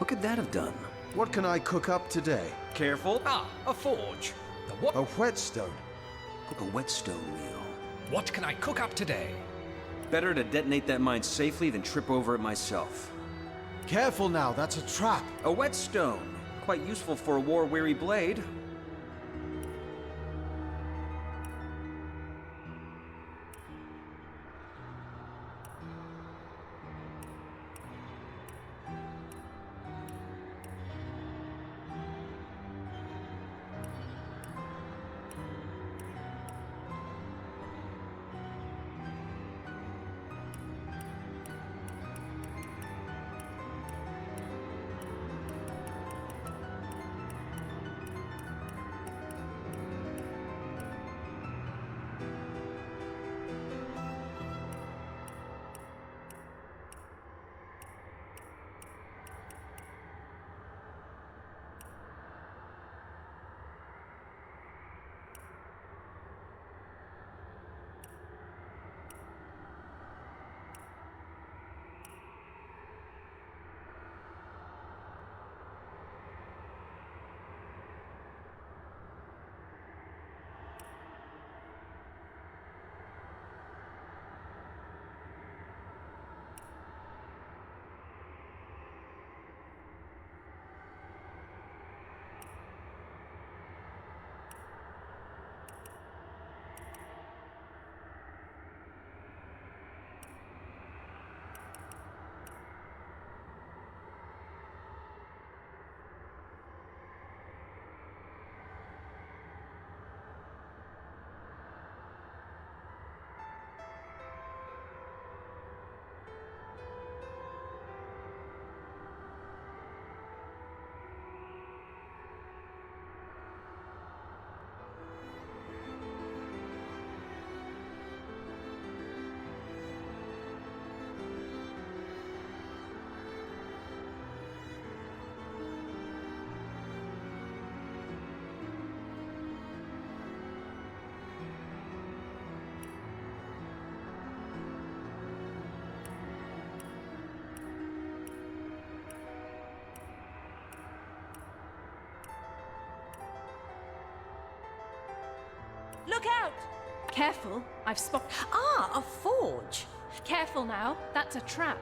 What could that have done? What can I cook up today? Careful. Ah, a forge. The what? A whetstone. Cook a whetstone meal. What can I cook up today? Better to detonate that mine safely than trip over it myself. Careful now, that's a trap. A whetstone. Quite useful for a war-weary blade. Look out! Careful, I've spot. Ah, a forge! Careful now, that's a trap.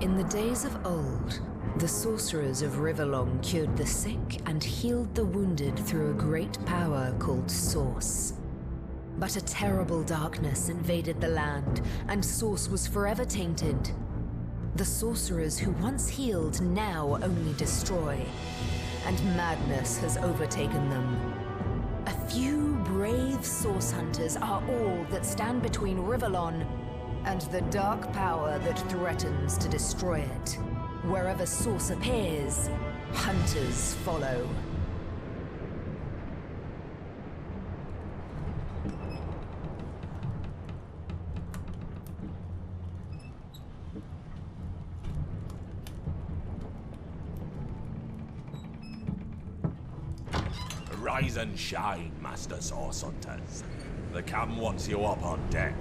In the days of old, the sorcerers of Riverlong cured the sick and healed the wounded through a great power called Source. But a terrible darkness invaded the land, and Source was forever tainted. The sorcerers who once healed now only destroy, and madness has overtaken them. A few brave Source hunters are all that stand between Riverlon and the dark power that threatens to destroy it. Wherever Source appears, hunters follow. Rise and shine, Master Source Hunters. The captain wants you up on deck.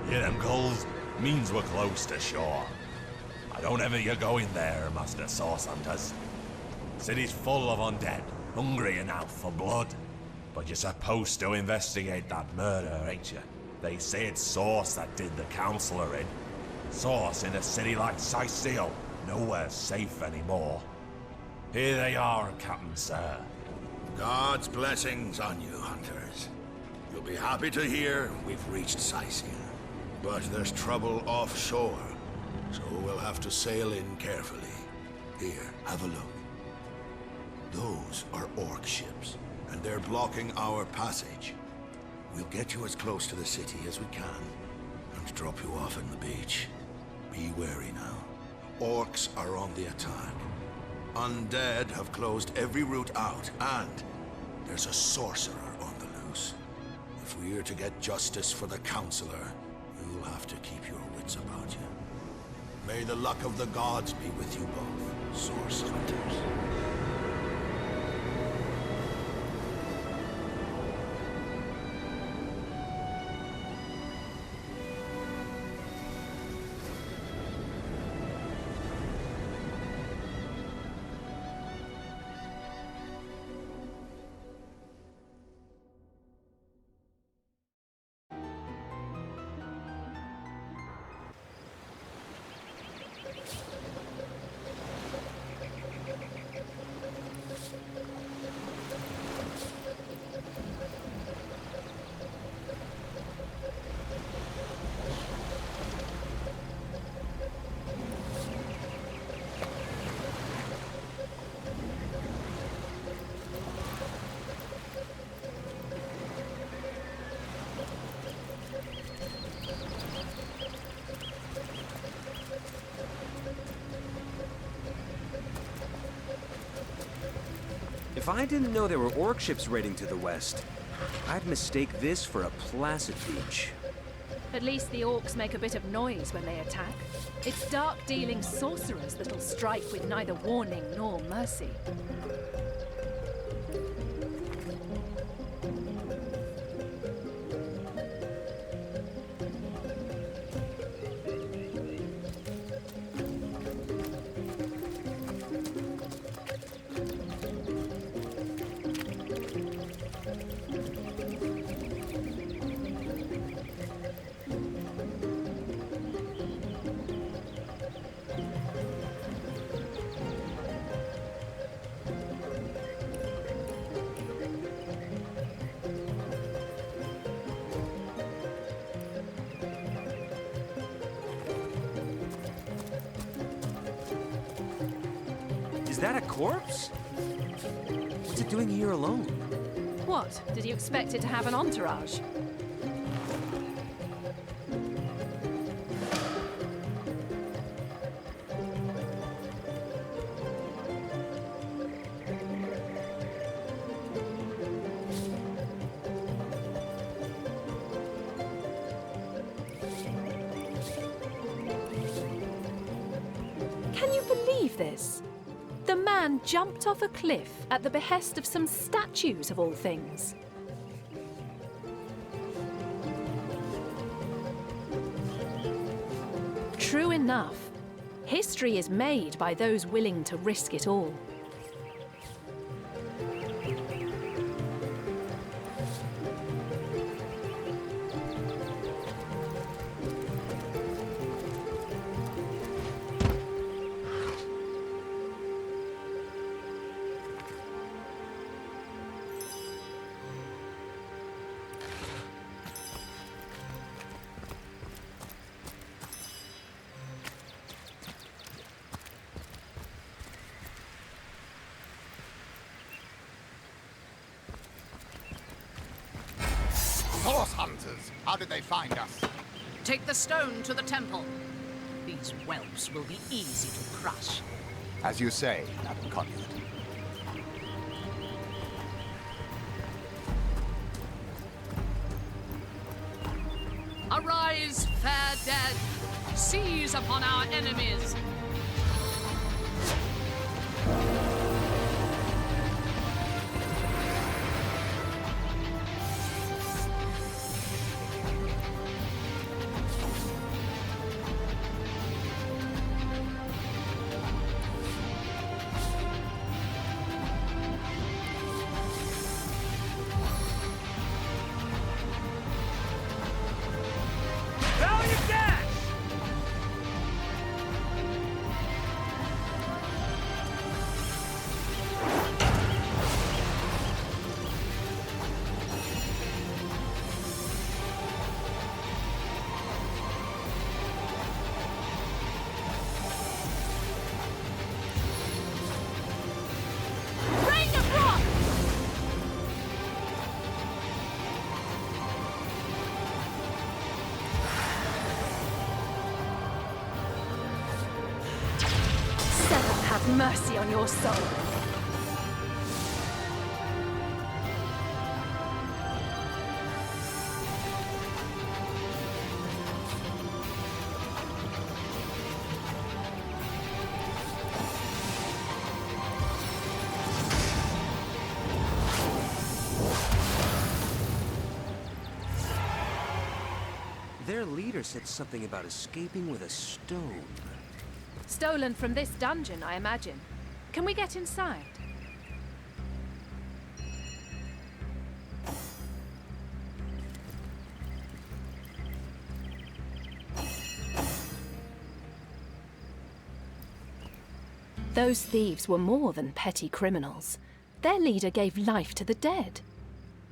Hear them calls? Means we're close to shore. I don't ever you go in there, Master Source Hunters. City's full of undead, hungry enough for blood. But you're supposed to investigate that murder, ain't you? They say it's Source that did the Counselor in. Source in a city like Sicil, nowhere safe anymore. Here they are, Captain Sir. God's blessings on you, hunters. You'll be happy to hear we've reached Sicil. But there's trouble offshore, so we'll have to sail in carefully. Here, have a look. Those are orc ships, and they're blocking our passage. We'll get you as close to the city as we can, and drop you off on the beach. Be wary now. Orcs are on the attack. Undead have closed every route out, and there's a sorcerer on the loose. If we're to get justice for the Counselor, you'll have to keep your wits about you. May the luck of the gods be with you both, Source Hunters. If I didn't know there were orc ships raiding to the west, I'd mistake this for a placid beach. At least the orcs make a bit of noise when they attack. It's dark-dealing sorcerers that'll strike with neither warning nor mercy. Is that a corpse? What's it doing here alone? What? Did you expect it to have an entourage? Can you believe this? The man jumped off a cliff at the behest of some statues, of all things. True enough. History is made by those willing to risk it all. Source hunters! How did they find us? Take the stone to the temple. These whelps will be easy to crush. As you say, Madam Conduit. Arise, fair dead! Seize upon our enemies! Have mercy on your soul. Their leader said something about escaping with a stone. Stolen from this dungeon, I imagine. Can we get inside? Those thieves were more than petty criminals. Their leader gave life to the dead.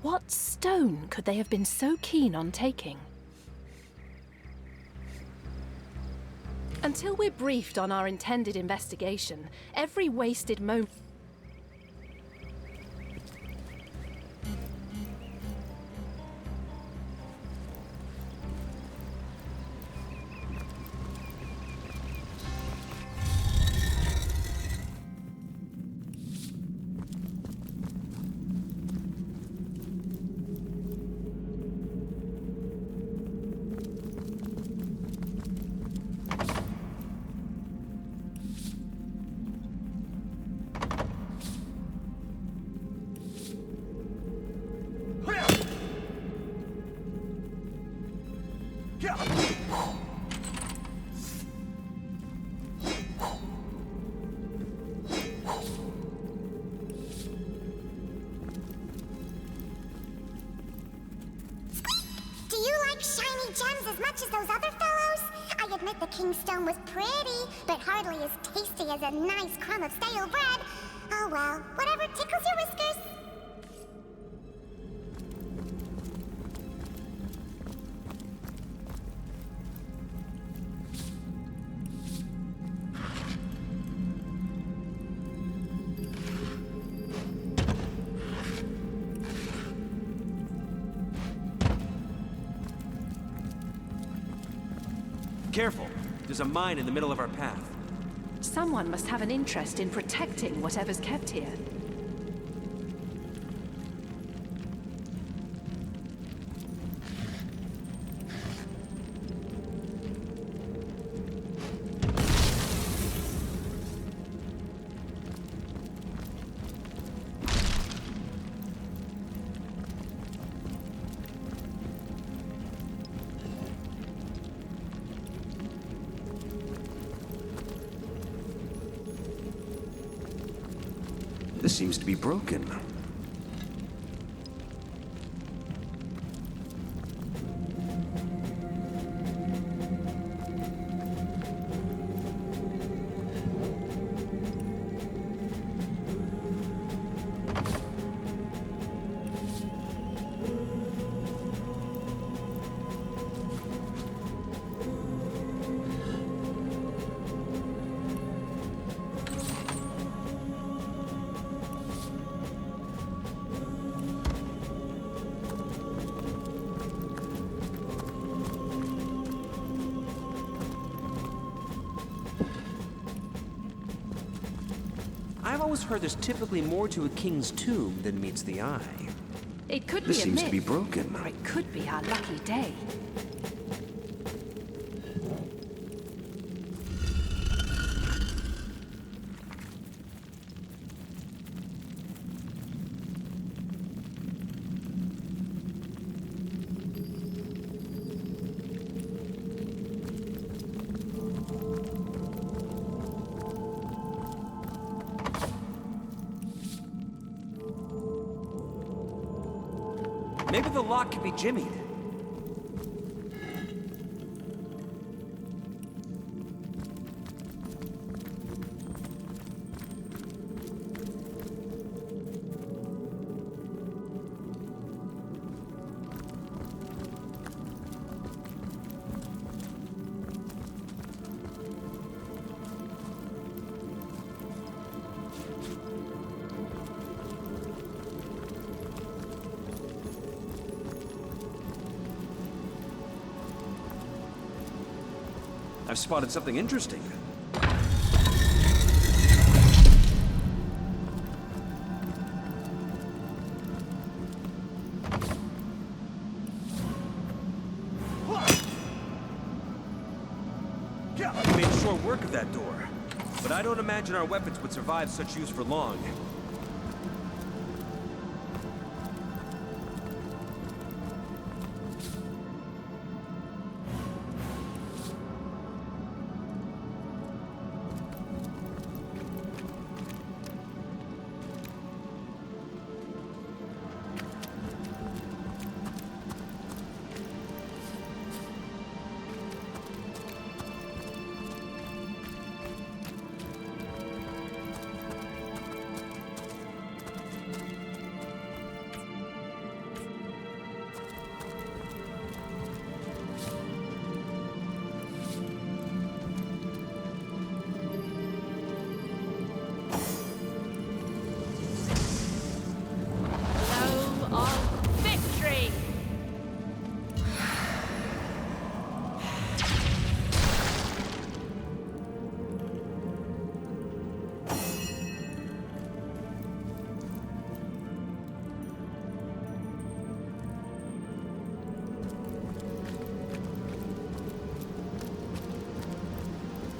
What stone could they have been so keen on taking? Until we're briefed on our intended investigation, every wasted moment... As much as those other fellows? I admit the King's Stone was pretty, but hardly as tasty as a nice crumb of stale bread. Oh well, whatever tickles your whiskers. Careful! There's a mine in the middle of our path. Someone must have an interest in protecting whatever's kept here. This seems to be broken. I've always heard there's typically more to a king's tomb than meets the eye. It could This be a seems myth, to be broken. or it could be our lucky day. Maybe the lock can be jimmied. I've spotted something interesting. We made short work of that door, but I don't imagine our weapons would survive such use for long.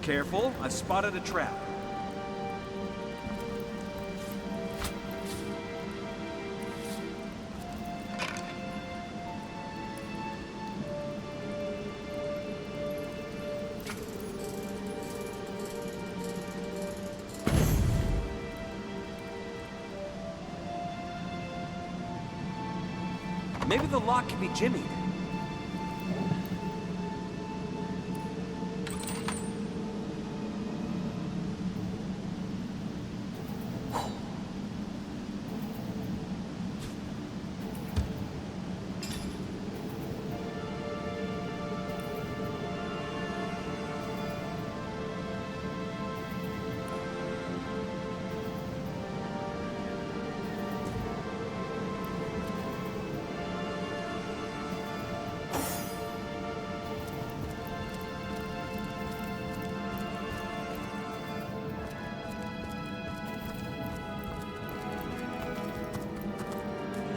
Careful, I've spotted a trap. Maybe the lock can be jimmied.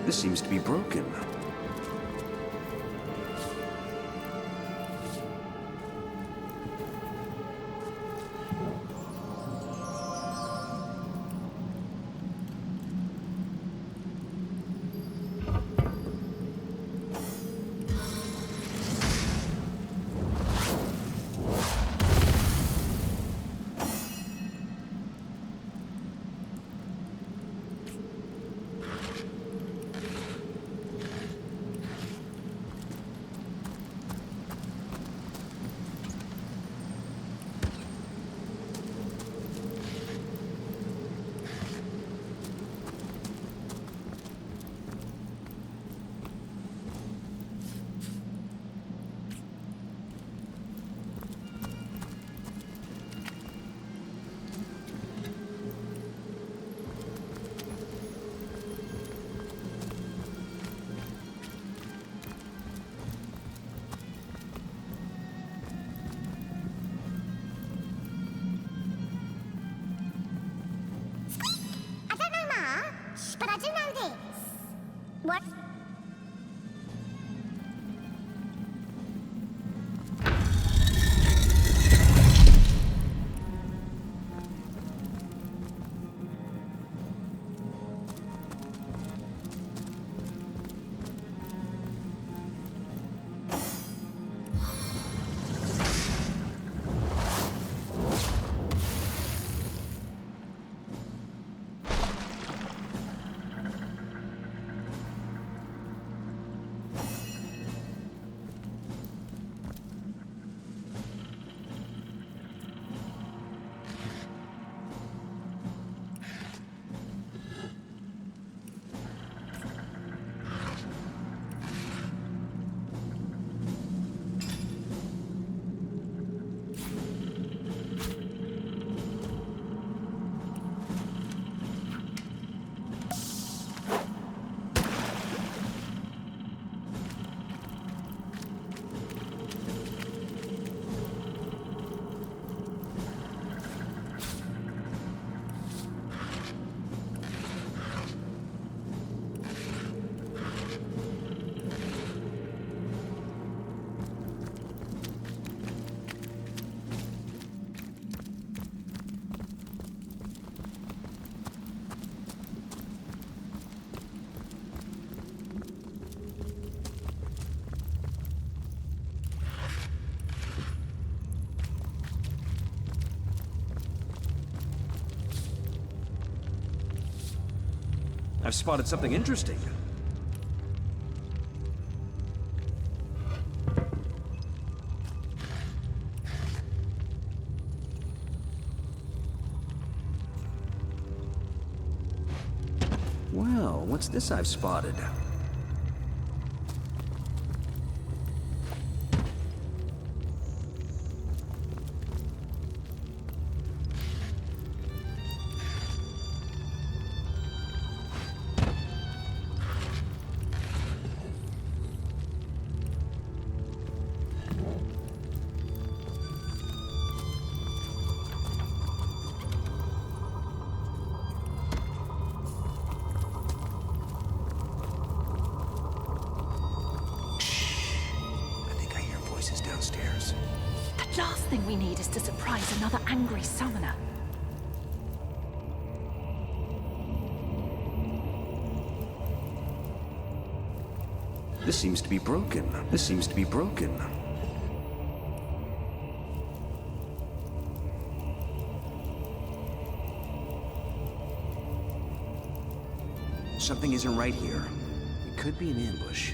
This seems to be broken. I've spotted something interesting. Well, what's this I've spotted? Downstairs. The last thing we need is to surprise another angry summoner. This seems to be broken. This seems to be broken. Something isn't right here. It could be an ambush.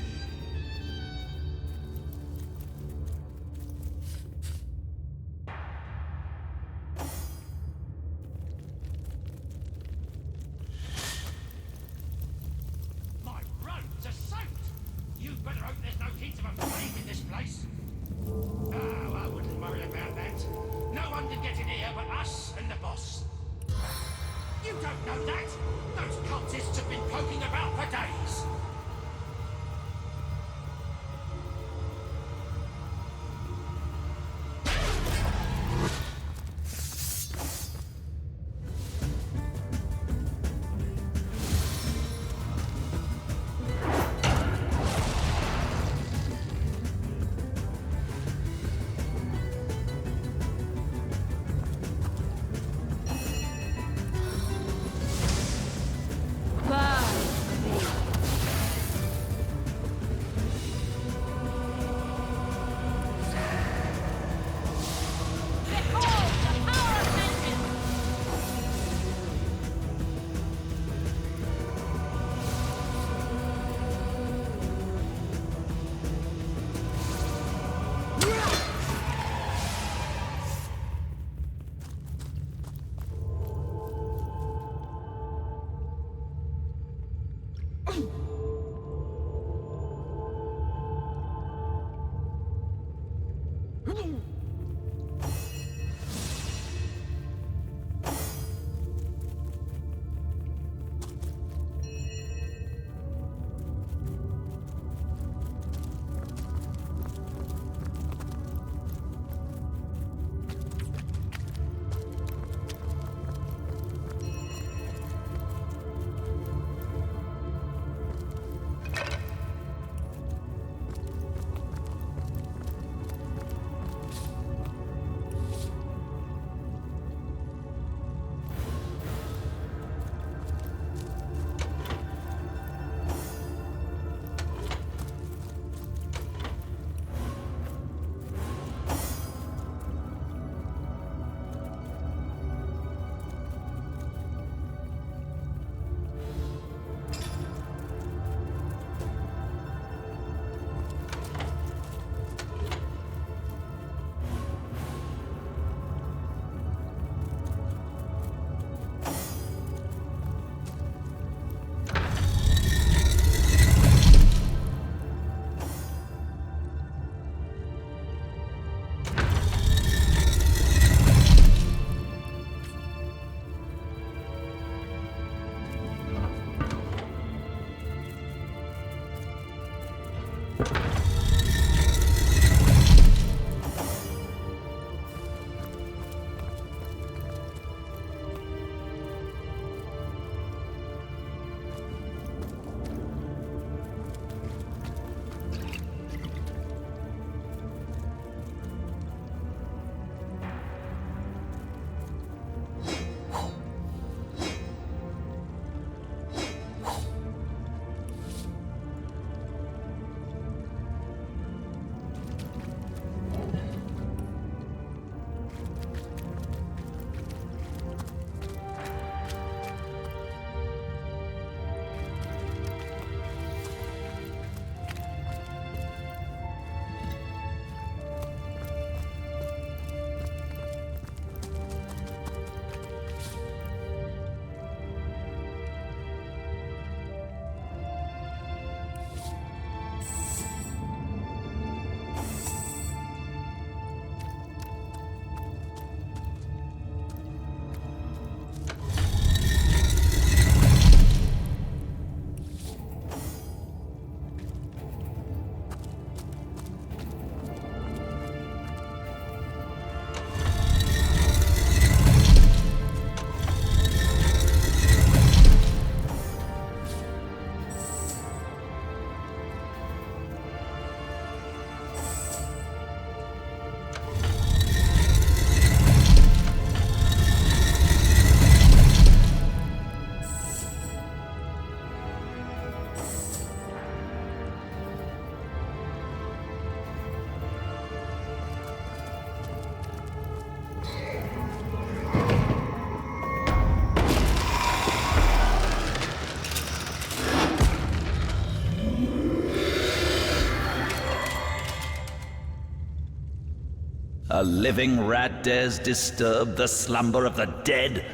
A living rat dares disturb the slumber of the dead?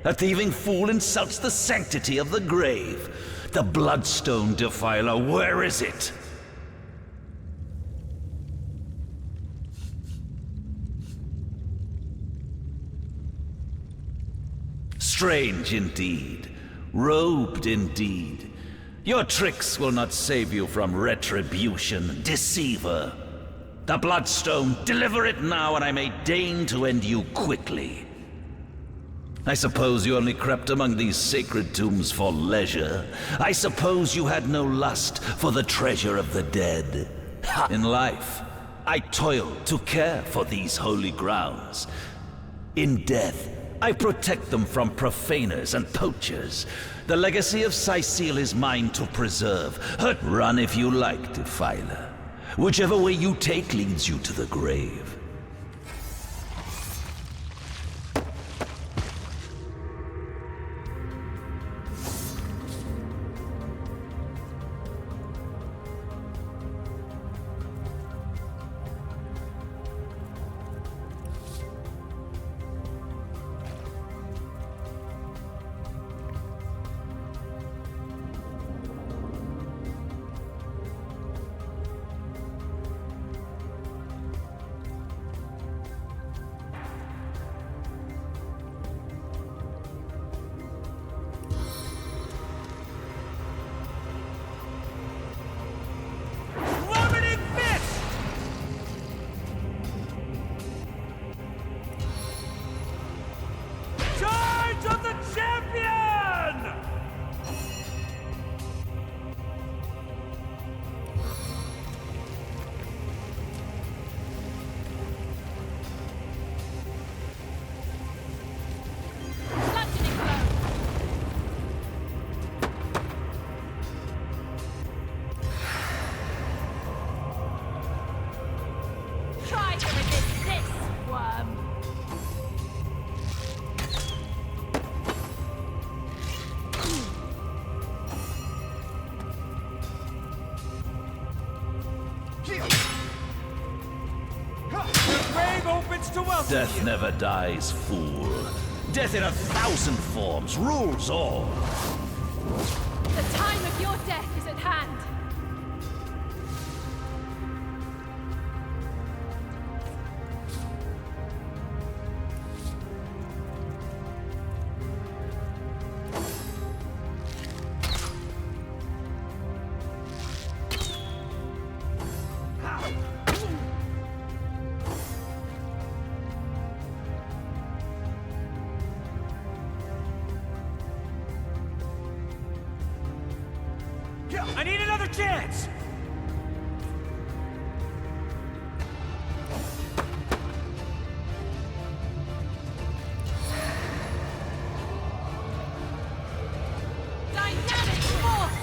A thieving fool insults the sanctity of the grave. The Bloodstone Defiler, where is it? Strange indeed. Robed indeed. Your tricks will not save you from retribution, deceiver. The Bloodstone, deliver it now, and I may deign to end you quickly. I suppose you only crept among these sacred tombs for leisure. I suppose you had no lust for the treasure of the dead. In life, I toiled to care for these holy grounds. In death, I protect them from profaners and poachers. The legacy of Cecile is mine to preserve. Run if you like, Defiler. Whichever way you take leads you to the grave. Death never dies, fool. Death in 1,000 forms rules all. The time of your death is at hand. I need another chance! Dynamic force!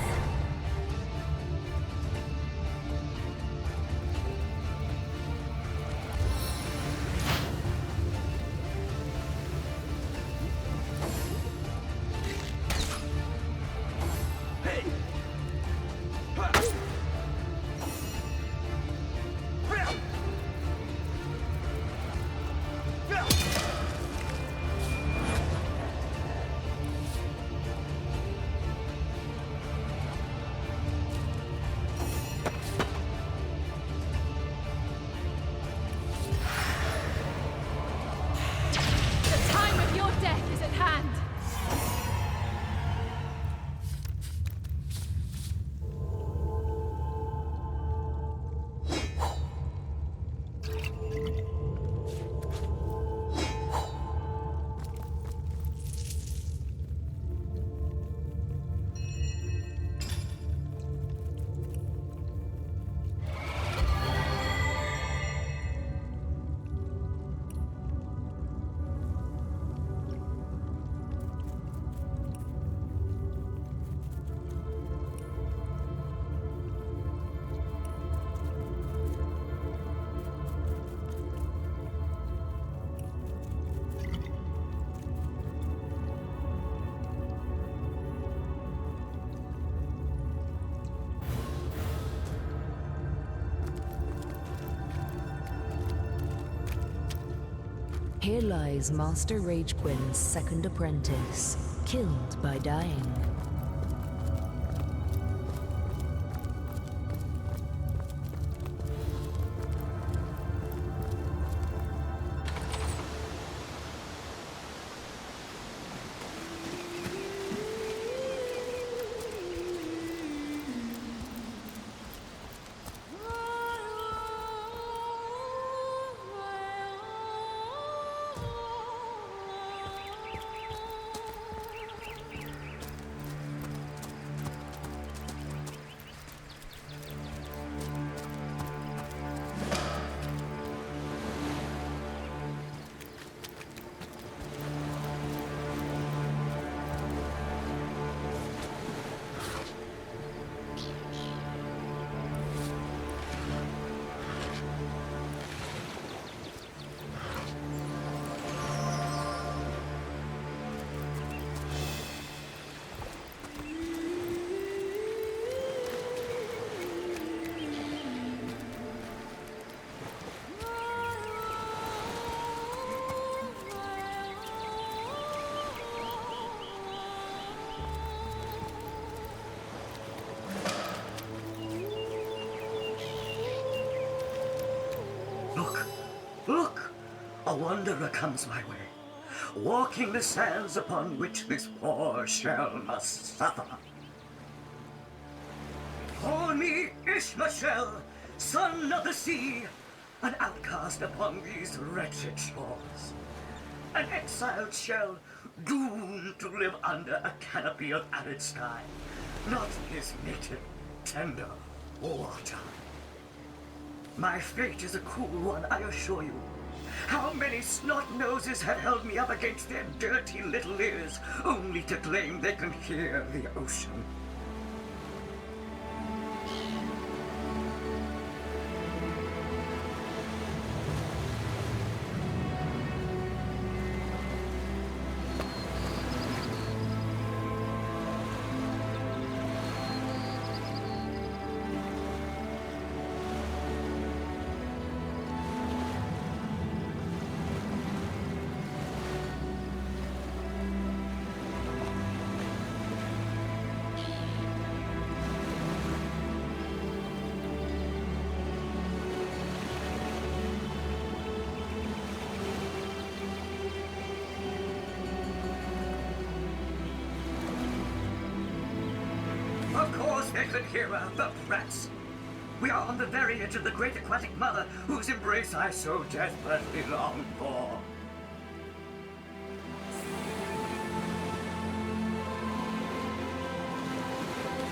Here lies Master Ragequin's second apprentice, killed by dying. Look! Look! A wanderer comes my way, walking the sands upon which this poor shell must suffer. Call me Ishmael, son of the sea, an outcast upon these wretched shores. An exiled shell, doomed to live under a canopy of arid sky, not his native, tender water. My fate is a cruel one, I assure you. How many snot-noses have held me up against their dirty little ears, only to claim they can hear the ocean? Of course they could hear her, the brats. We are on the very edge of the great aquatic mother whose embrace I so desperately long for.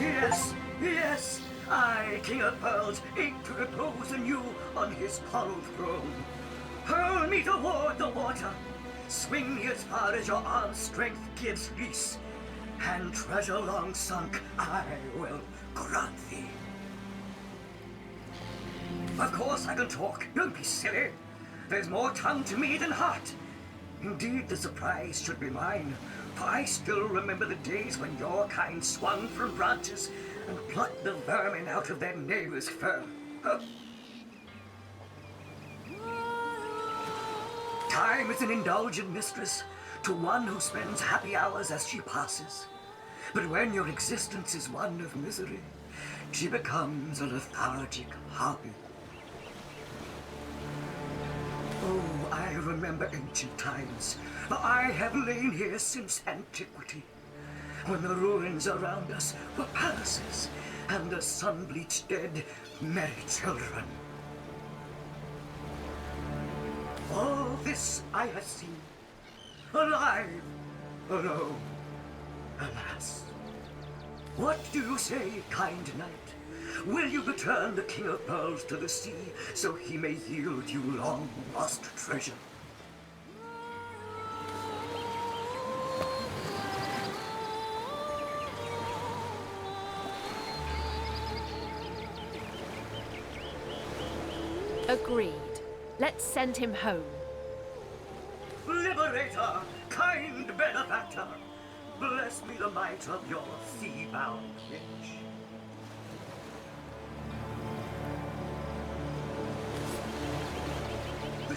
Yes, yes, I, King of Pearls, ache to repose anew on his coral throne. Hurl me toward the water. Swing me as far as your arm's strength gives release. And treasure long sunk I will grant thee. Of course I can talk, don't be silly. There's more tongue to me than heart. Indeed, the surprise should be mine, for I still remember the days when your kind swung from branches and plucked the vermin out of their neighbor's fur. Time is an indulgent mistress to one who spends happy hours as she passes. But when your existence is one of misery, she becomes a lethargic hobby. Oh, I remember ancient times, for I have lain here since antiquity, when the ruins around us were palaces, and the sun-bleached dead merry children. All this I have seen, alive, alone, alas. What do you say, kind knight? Will you return the King of Pearls to the sea, so he may yield you long-lost treasure? Agreed. Let's send him home. Liberator, kind benefactor, bless me the might of your sea-bound bitch. The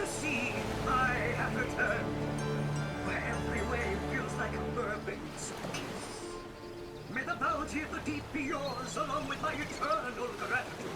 sea, return, where every wave feels like a mermaid's kiss. May the bounty of the deep be yours, along with my eternal gratitude.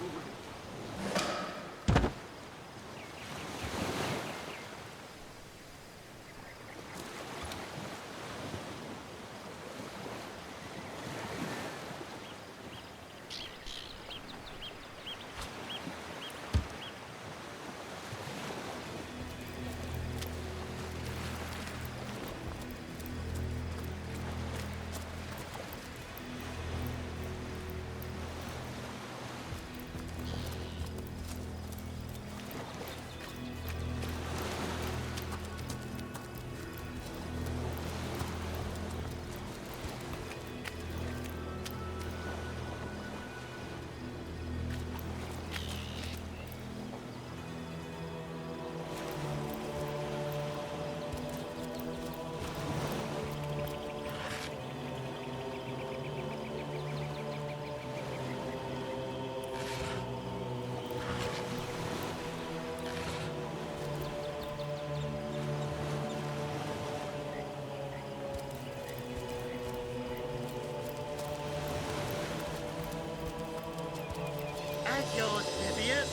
That's yours, Livius.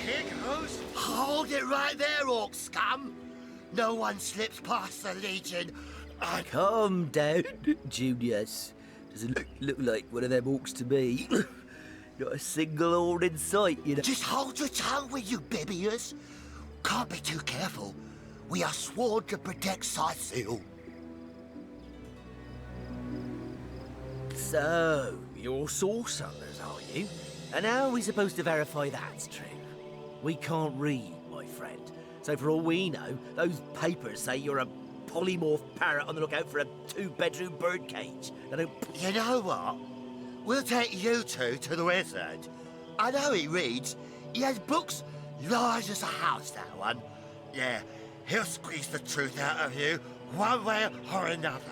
Here goes. Hold it right there, orc scum. No one slips past the Legion. Calm down, Junius. Doesn't look like one of them orcs to me. Not a single horde in sight, you know. Just hold your tongue, will you, Bibius? Can't be too careful. We are sworn to protect Scythiel. So, you're sorcerers, are you? And how are we supposed to verify that's true? We can't read, my friend. So for all we know, those papers say you're a polymorph parrot on the lookout for a 2-bedroom birdcage. You know what? We'll take you two to the wizard. I know he reads. He has books large as a house, that one. Yeah, he'll squeeze the truth out of you, one way or another.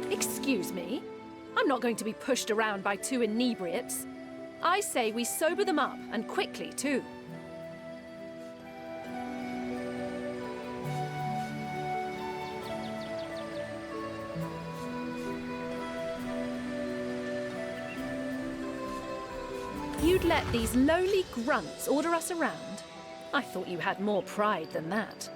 Excuse me? I'm not going to be pushed around by two inebriates. I say we sober them up, and quickly, too. You'd let these lowly grunts order us around? I thought you had more pride than that.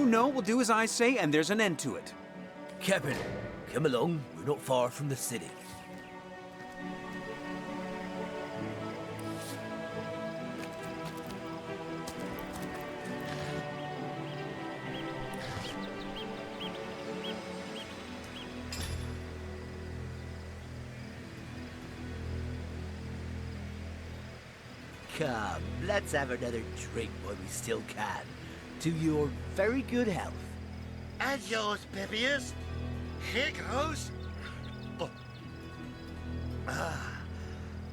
No, we'll do as I say, and there's an end to it. Captain, come along. We're not far from the city. Come, let's have another drink while we still can. To your very good health. And yours, Bibius. Here goes. Oh.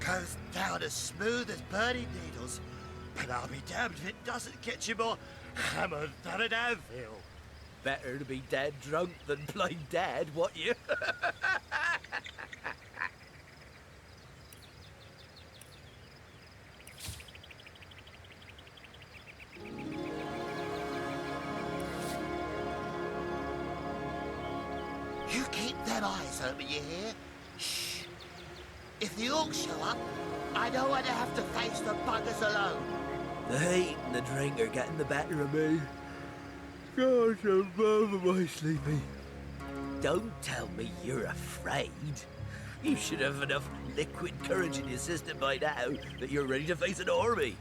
Goes down as smooth as burning needles. But I'll be damned if it doesn't get you more hammered than an anvil. Better to be dead drunk than plain dead, what you? You keep them eyes open, you hear? Shh. If the orcs show up, I don't want to have to face the buggers alone. The hate and the drink are getting the better of me. God, I'm over my sleepy. Don't tell me you're afraid. You should have enough liquid courage in your system by now that you're ready to face an army.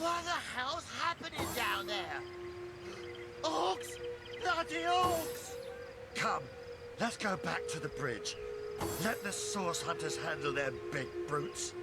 What the hell's happening down there? Orcs! Bloody orcs! Come, let's go back to the bridge. Let the source hunters handle their big brutes.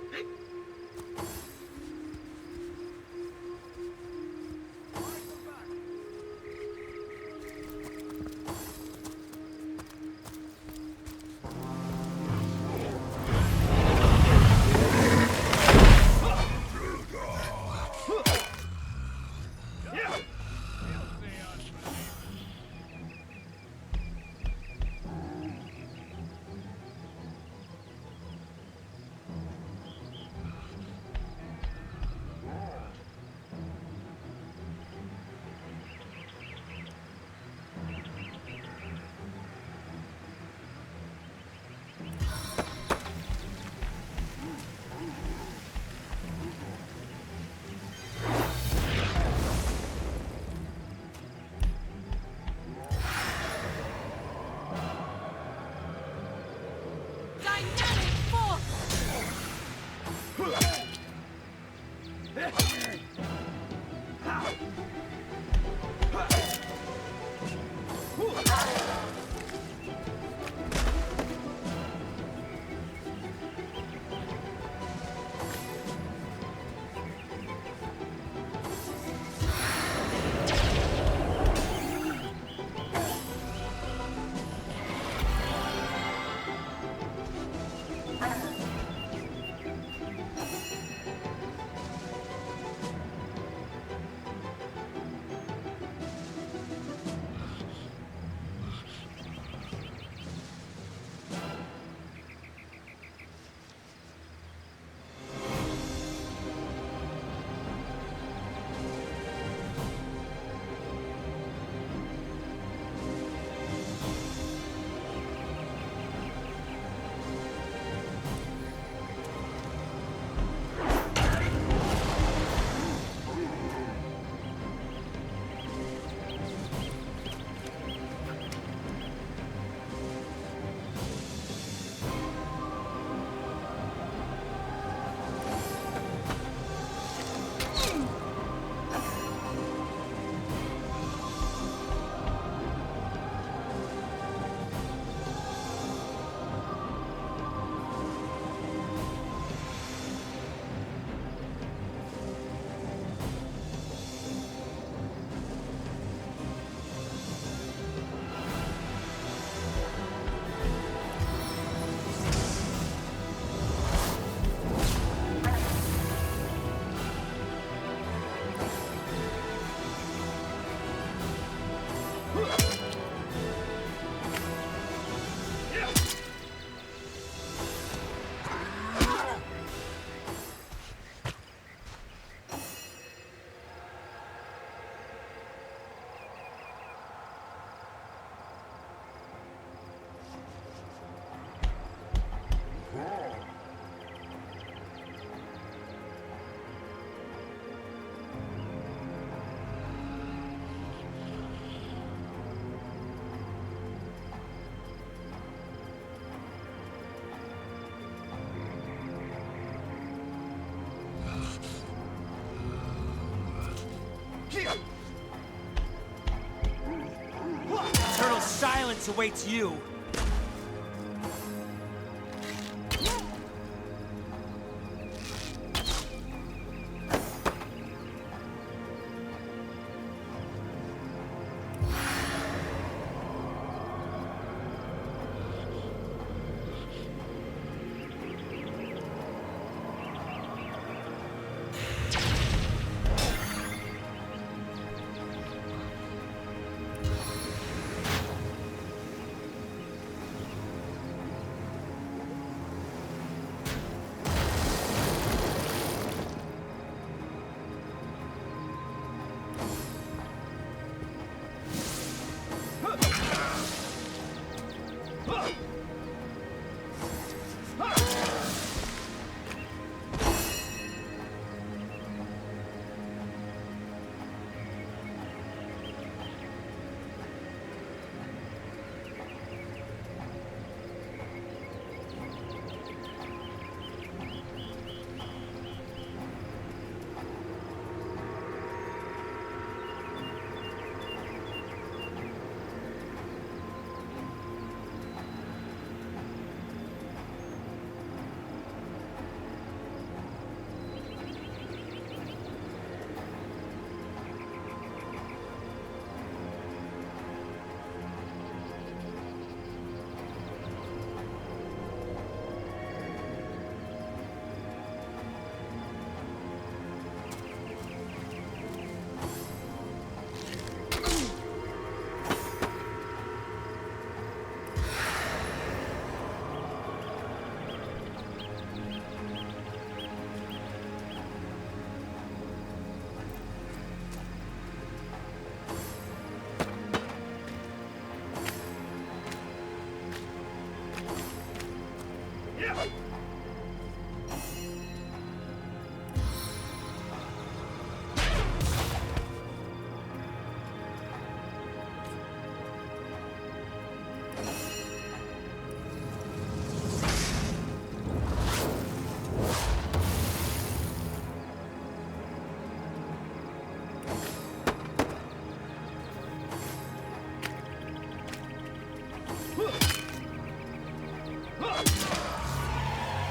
fate awaits you.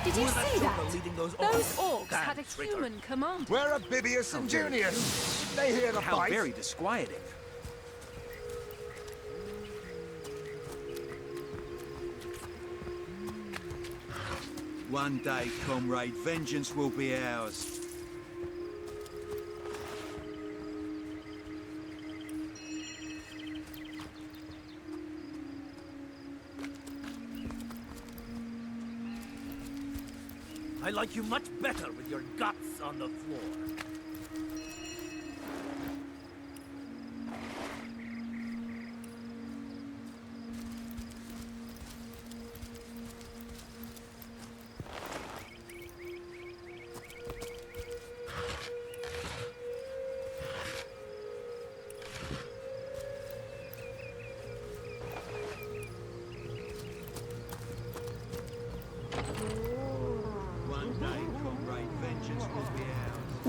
Did you see that? Those orcs had a human commander. Where are Bibius and Junius? They hear the How fight. very disquieting. One day, comrade, vengeance will be ours. I like you much better with your guts on the floor.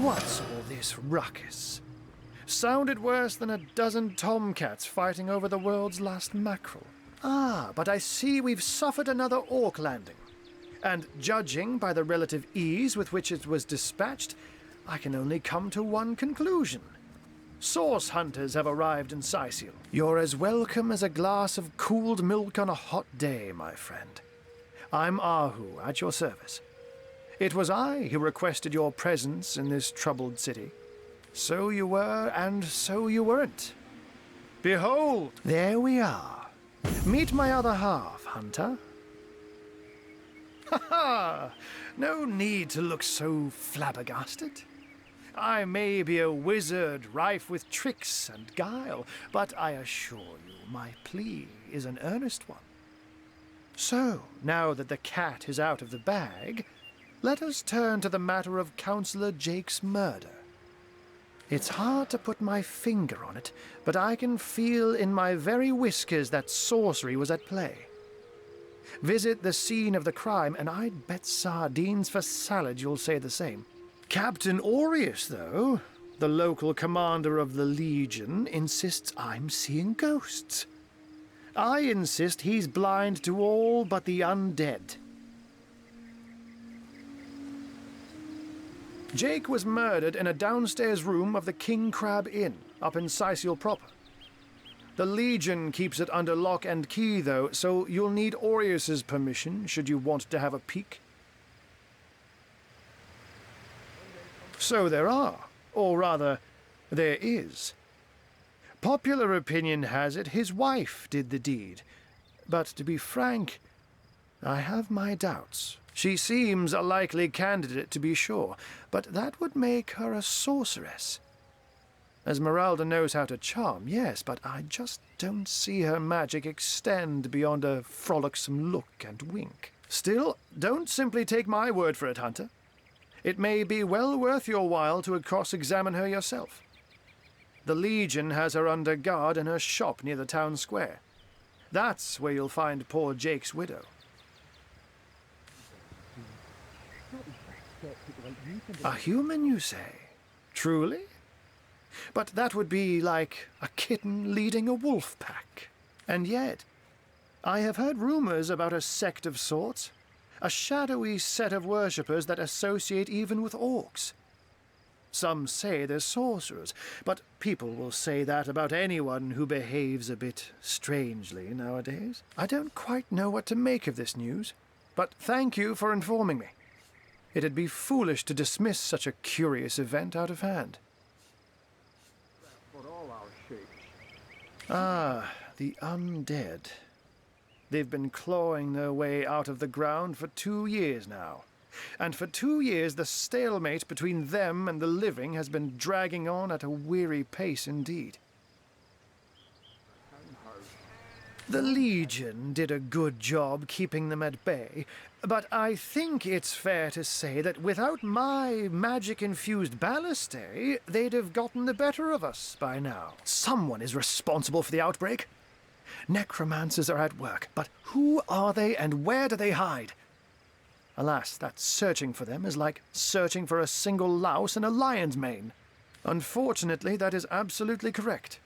What's all this ruckus? Sounded worse than a dozen tomcats fighting over the world's last mackerel. Ah, but I see we've suffered another orc landing. And judging by the relative ease with which it was dispatched, I can only come to one conclusion. Source hunters have arrived in Sicil. You're as welcome as a glass of cooled milk on a hot day, my friend. I'm Ahu, at your service. It was I who requested your presence in this troubled city. So you were, and so you weren't. Behold, there we are. Meet my other half, hunter. Ha ha! No need to look so flabbergasted. I may be a wizard rife with tricks and guile, but I assure you my plea is an earnest one. So, now that the cat is out of the bag, let us turn to the matter of Councillor Jake's murder. It's hard to put my finger on it, but I can feel in my very whiskers that sorcery was at play. Visit the scene of the crime, and I'd bet sardines for salad you'll say the same. Captain Aureus, though, the local commander of the Legion, insists I'm seeing ghosts. I insist he's blind to all but the undead. Jake was murdered in a downstairs room of the King Crab Inn, up in Sicil proper. The Legion keeps it under lock and key, though, so you'll need Aureus's permission should you want to have a peek. So there are, or rather, there is. Popular opinion has it his wife did the deed, but to be frank, I have my doubts. She seems a likely candidate, to be sure, but that would make her a sorceress. Esmeralda knows how to charm, yes, but I just don't see her magic extend beyond a frolicsome look and wink. Still, don't simply take my word for it, Hunter. It may be well worth your while to cross-examine her yourself. The Legion has her under guard in her shop near the town square. That's where you'll find poor Jake's widow. A human, you say? Truly? But that would be like a kitten leading a wolf pack. And yet, I have heard rumors about a sect of sorts, a shadowy set of worshippers that associate even with orcs. Some say they're sorcerers, but people will say that about anyone who behaves a bit strangely nowadays. I don't quite know what to make of this news, but thank you for informing me. It'd be foolish to dismiss such a curious event out of hand. Ah, the undead. They've been clawing their way out of the ground for 2 years now. And for 2 years the stalemate between them and the living has been dragging on at a weary pace indeed. The Legion did a good job keeping them at bay, but I think it's fair to say that without my magic-infused ballistae, they'd have gotten the better of us by now. Someone is responsible for the outbreak. Necromancers are at work, but who are they and where do they hide? Alas, that searching for them is like searching for a single louse in a lion's mane. Unfortunately, that is absolutely correct.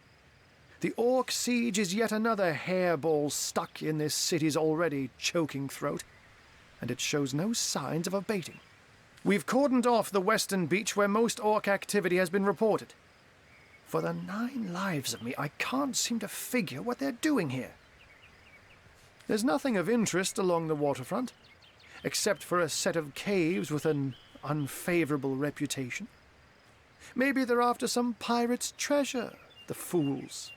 The Orc siege is yet another hairball stuck in this city's already choking throat, and it shows no signs of abating. We've cordoned off the western beach where most Orc activity has been reported. For the 9 lives of me, I can't seem to figure what they're doing here. There's nothing of interest along the waterfront, except for a set of caves with an unfavorable reputation. Maybe they're after some pirate's treasure, the fools.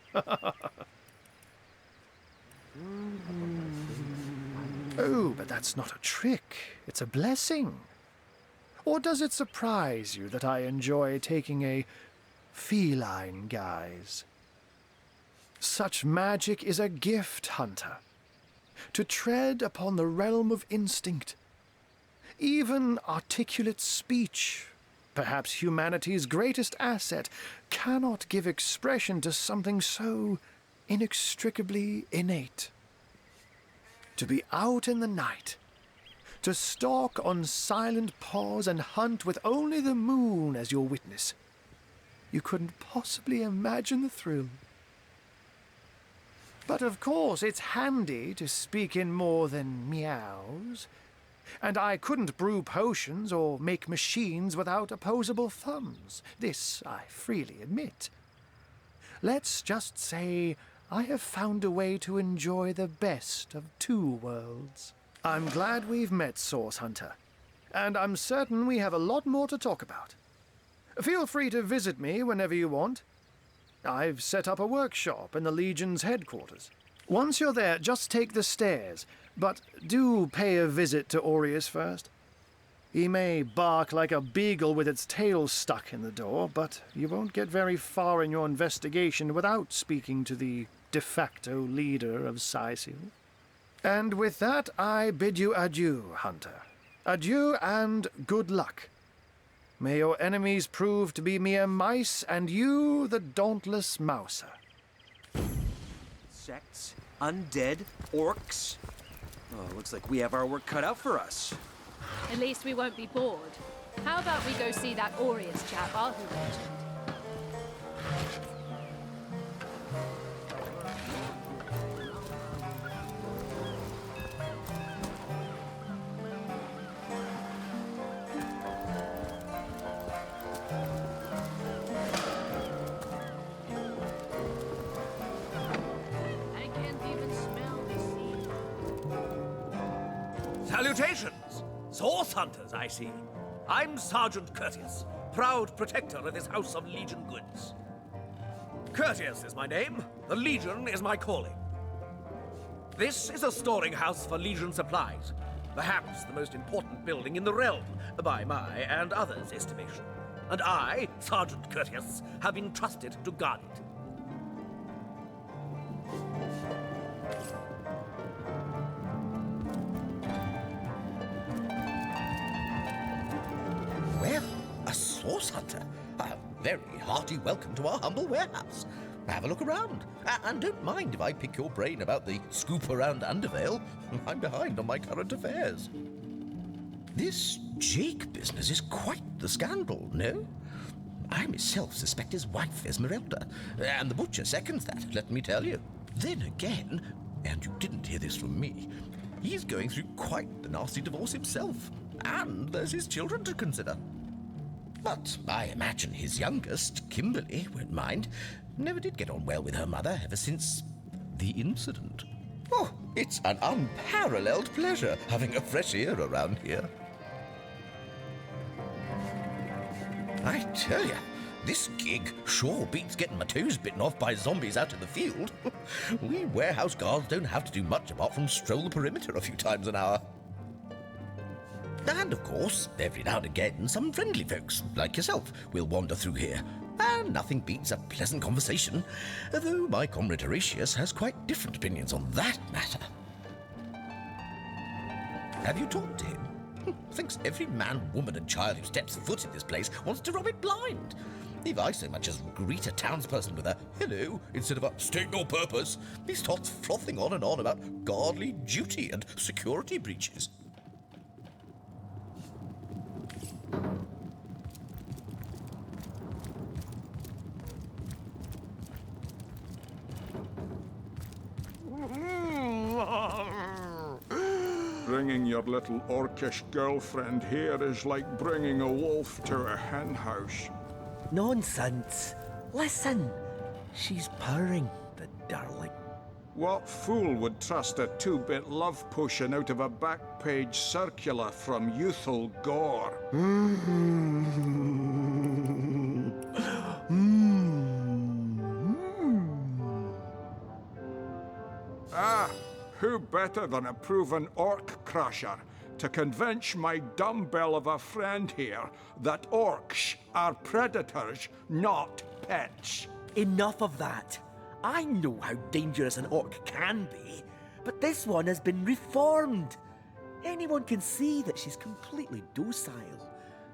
Oh, but that's not a trick. It's a blessing. Or does it surprise you that I enjoy taking a feline guise? Such magic is a gift, Hunter. To tread upon the realm of instinct. Even articulate speech, perhaps humanity's greatest asset, cannot give expression to something so inextricably innate. To be out in the night, to stalk on silent paws and hunt with only the moon as your witness. You couldn't possibly imagine the thrill. But of course, it's handy to speak in more than meows. And I couldn't brew potions or make machines without opposable thumbs. This I freely admit. Let's just say I have found a way to enjoy the best of 2 worlds. I'm glad we've met, Source Hunter. And I'm certain we have a lot more to talk about. Feel free to visit me whenever you want. I've set up a workshop in the Legion's headquarters. Once you're there, just take the stairs, but do pay a visit to Aureus first. He may bark like a beagle with its tail stuck in the door, but you won't get very far in your investigation without speaking to the de facto leader of Sicil. And with that, I bid you adieu, Hunter. Adieu and good luck. May your enemies prove to be mere mice, and you the dauntless mouser. Sects, undead, orcs. Oh, looks like we have our work cut out for us. At least we won't be bored. How about we go see that Aureus chap Arthur mentioned? Salutations! Source hunters, I see. I'm Sergeant Courteous, proud protector of this house of Legion goods. Courteous is my name, the Legion is my calling. This is a storing house for Legion supplies, perhaps the most important building in the realm, by my and others' estimation. And I, Sergeant Courteous, have been trusted to guard it. Well, a source hunter. A very hearty welcome to our humble warehouse. Have a look around. And don't mind if I pick your brain about the scoop around Undervale. I'm behind on my current affairs. This Jake business is quite the scandal, no? I myself suspect his wife, Esmeralda, and the butcher seconds that, let me tell you. Then again, and you didn't hear this from me, he's going through quite the nasty divorce himself, and there's his children to consider. But I imagine his youngest, Kimberly, won't mind. Never did get on well with her mother ever since the incident. Oh, it's an unparalleled pleasure having a fresh ear around here. I tell you, this gig sure beats getting my toes bitten off by zombies out in the field. We warehouse guards don't have to do much apart from stroll the perimeter a few times an hour. And of course, every now and again, some friendly folks, like yourself, will wander through here. And nothing beats a pleasant conversation, though my comrade Horatius has quite different opinions on that matter. Have you talked to him? Thinks every man, woman and child who steps foot in this place wants to rob it blind. If I so much as greet a townsperson with a hello instead of a state your purpose, he starts frothing on and on about guardly duty and security breaches. Bringing your little orcish girlfriend here is like bringing a wolf to a hen house. Nonsense. Listen. She's purring, the darling. What fool would trust a two-bit love potion out of a back-page circular from youthful gore? Ah, who better than a proven orc crusher to convince my dumbbell of a friend here that orcs are predators, not pets? Enough of that. I know how dangerous an orc can be, but this one has been reformed. Anyone can see that she's completely docile,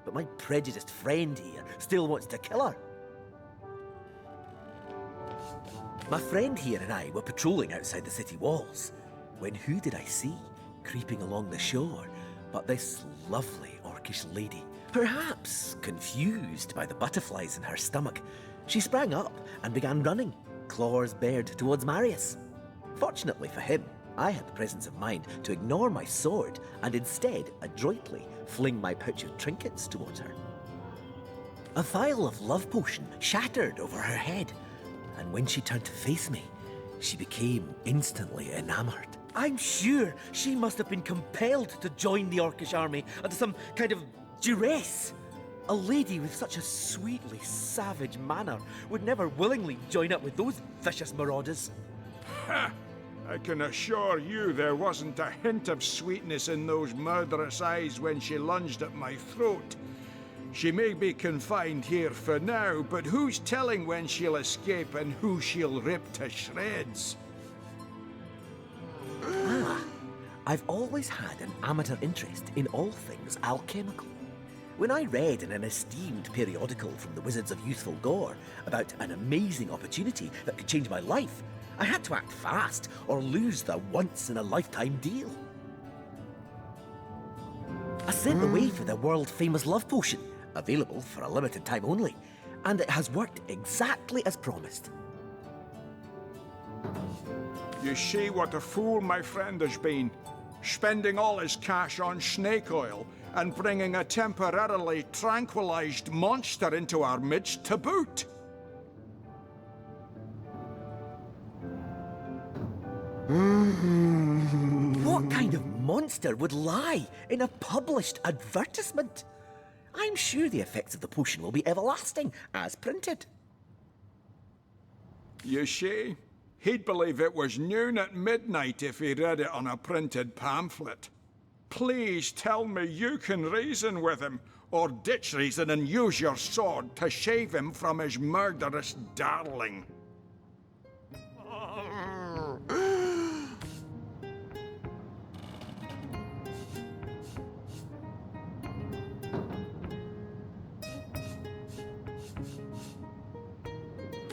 but my prejudiced friend here still wants to kill her. My friend here and I were patrolling outside the city walls, when who did I see creeping along the shore but this lovely orcish lady? Perhaps confused by the butterflies in her stomach, she sprang up and began running, claws bared towards Marius. Fortunately for him, I had the presence of mind to ignore my sword and instead adroitly fling my pouch of trinkets towards her. A vial of love potion shattered over her head, and when she turned to face me, she became instantly enamored. I'm sure she must have been compelled to join the Orcish army under some kind of duress. A lady with such a sweetly savage manner would never willingly join up with those vicious marauders. Ha! I can assure you there wasn't a hint of sweetness in those murderous eyes when she lunged at my throat. She may be confined here for now, but who's telling when she'll escape and who she'll rip to shreds? I've always had an amateur interest in all things alchemical. When I read in an esteemed periodical from the Wizards of Youthful Gore about an amazing opportunity that could change my life, I had to act fast or lose the once-in-a-lifetime deal. I sent away for the world-famous love potion, available for a limited time only, and it has worked exactly as promised. You see what a fool my friend has been, spending all his cash on snake oil and bringing a temporarily tranquilized monster into our midst to boot. What What kind of monster would lie in a published advertisement? I'm sure the effects of the potion will be everlasting, as printed. You see, he'd believe it was noon at midnight if he read it on a printed pamphlet. Please tell me you can reason with him, or ditch reason and use your sword to shave him from his murderous darling.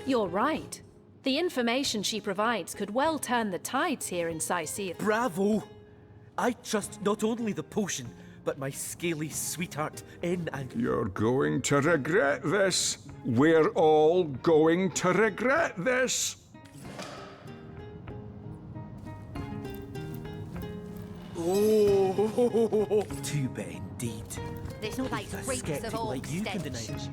You're right. The information she provides could well turn the tides here in Sicil. Bravo! I trust not only the potion, but my scaly sweetheart in and... You're going to regret this. We're all going to regret this. Oh, too bad indeed. This Not place even a reeks skeptic of like orc you can deny stench. it.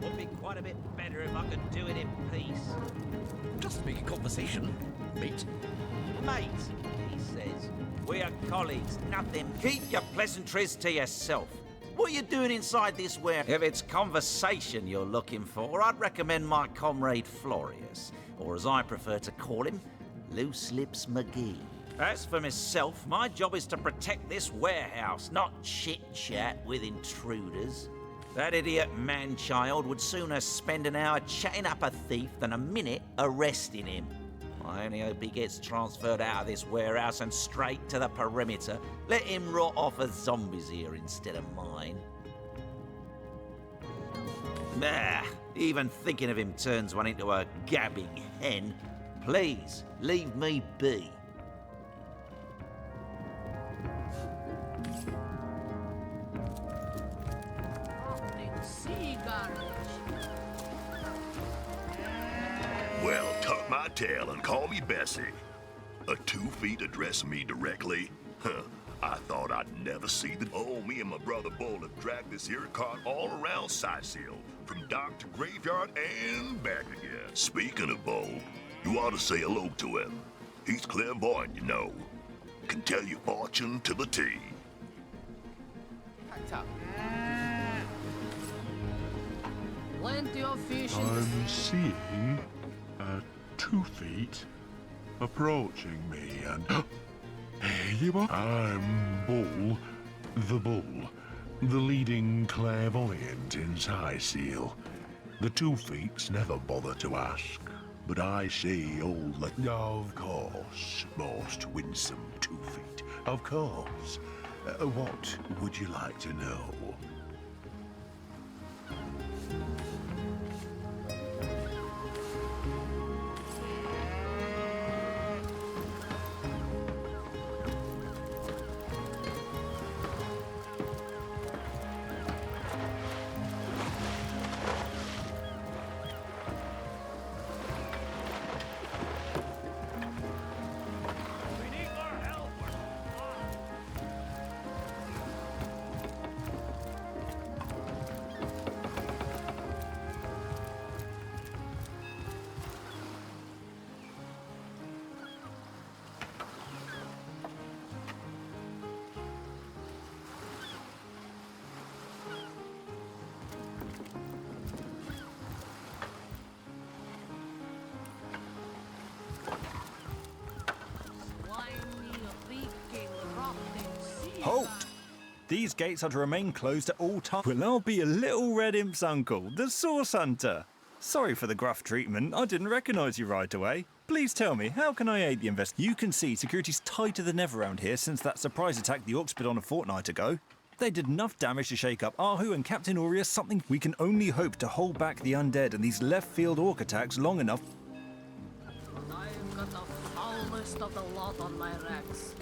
Would be quite a bit better if I could do it in peace. Just make a conversation, mate. Mate, he says. We are colleagues, nothing. Keep your pleasantries to yourself. What are you doing inside this warehouse? If it's conversation you're looking for, I'd recommend my comrade Florius, or as I prefer to call him, Loose Lips McGee. As for myself, my job is to protect this warehouse, not chit-chat with intruders. That idiot man-child would sooner spend an hour chatting up a thief than a minute arresting him. I only hope he gets transferred out of this warehouse and straight to the perimeter. Let him rot off as zombies here instead of mine. Even thinking of him turns one into a gabbing hen. Please, leave me be. Well, tuck my tail and call me Bessie. A 2 feet addressing me directly? Huh, I thought I'd never see the... Oh, me and my brother Bull have dragged this here cart all around Sicil, from dock to graveyard and back again. Speaking of Bull, you ought to say hello to him. He's clairvoyant, you know. Can tell your fortune to the T. Plenty of fish in I'm seeing 2 feet approaching me, and here you are. I'm Bull, the leading clairvoyant in Sicil. The 2 feets never bother to ask, but I see all the... Of course, most winsome 2 feet. Of course. What would you like to know? Halt! These gates are to remain closed at all times. Well, I'll be a little red imp's uncle, the Source Hunter. Sorry for the gruff treatment. I didn't recognise you right away. Please tell me, how can I aid the investigation? You can see security's tighter than ever around here since that surprise attack the Orcs put on a fortnight ago. They did enough damage to shake up Ahu and Captain Aureus, something we can only hope to hold back the undead and these left-field Orc attacks long enough. I've got the foulest of the lot on my racks.